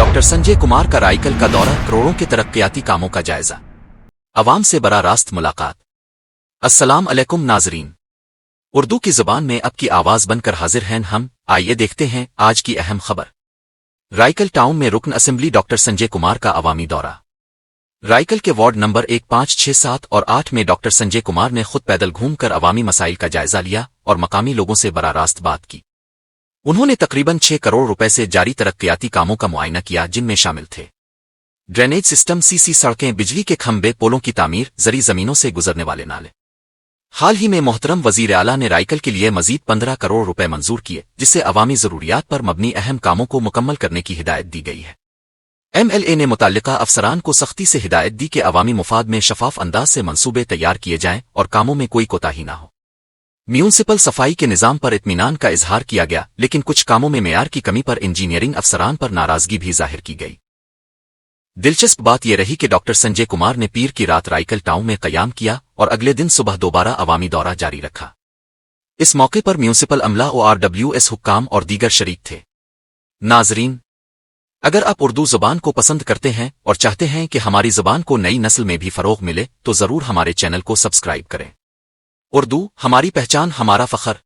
Doctor Sanjay Kumar کا رائکل کا دورہ، کروڑوں کے ترقیاتی کاموں کا جائزہ، عوام سے براہ راست ملاقات۔ السلام علیکم ناظرین، اردو کی زبان میں اب کی آواز بن کر حاضر ہیں ہم۔ آئیے دیکھتے ہیں آج کی اہم خبر۔ رائکل ٹاؤن میں رکن اسمبلی ڈاکٹر سنجے کمار کا عوامی دورہ۔ رائکل کے وارڈ نمبر 1، 5، 6، 7 اور 8 میں ڈاکٹر سنجے کمار نے خود پیدل گھوم کر عوامی مسائل کا جائزہ لیا اور مقامی لوگوں سے براہ راست بات کی۔ انہوں نے تقریباً 6 کروڑ روپے سے جاری ترقیاتی کاموں کا معائنہ کیا، جن میں شامل تھے ڈرینیج سسٹم، سی سڑکیں، بجلی کے کھمبے، پولوں کی تعمیر، زرعی زمینوں سے گزرنے والے نالے۔ حال ہی میں محترم وزیر اعلیٰ نے رائکل کے لیے مزید 15 کروڑ روپے منظور کیے، جس سے عوامی ضروریات پر مبنی اہم کاموں کو مکمل کرنے کی ہدایت دی گئی ہے۔ ایم ایل اے نے متعلقہ افسران کو سختی سے ہدایت دی کہ عوامی مفاد میں شفاف انداز سے منصوبے تیار کیے جائیں اور کاموں میں کوئی کوتاہی نہ ہو۔ میونسپل صفائی کے نظام پر اطمینان کا اظہار کیا گیا، لیکن کچھ کاموں میں معیار کی کمی پر انجینئرنگ افسران پر ناراضگی بھی ظاہر کی گئی۔ دلچسپ بات یہ رہی کہ ڈاکٹر سنجے کمار نے پیر کی رات رائکل ٹاؤن میں قیام کیا اور اگلے دن صبح دوبارہ عوامی دورہ جاری رکھا۔ اس موقع پر میونسپل عملہ، ORWS حکام اور دیگر شریک تھے۔ ناظرین، اگر آپ اردو زبان کو پسند کرتے ہیں اور چاہتے ہیں کہ ہماری زبان کو نئی نسل میں بھی فروغ ملے تو ضرور ہمارے چینل کو سبسکرائب کریں۔ اردو ہماری پہچان، ہمارا فخر۔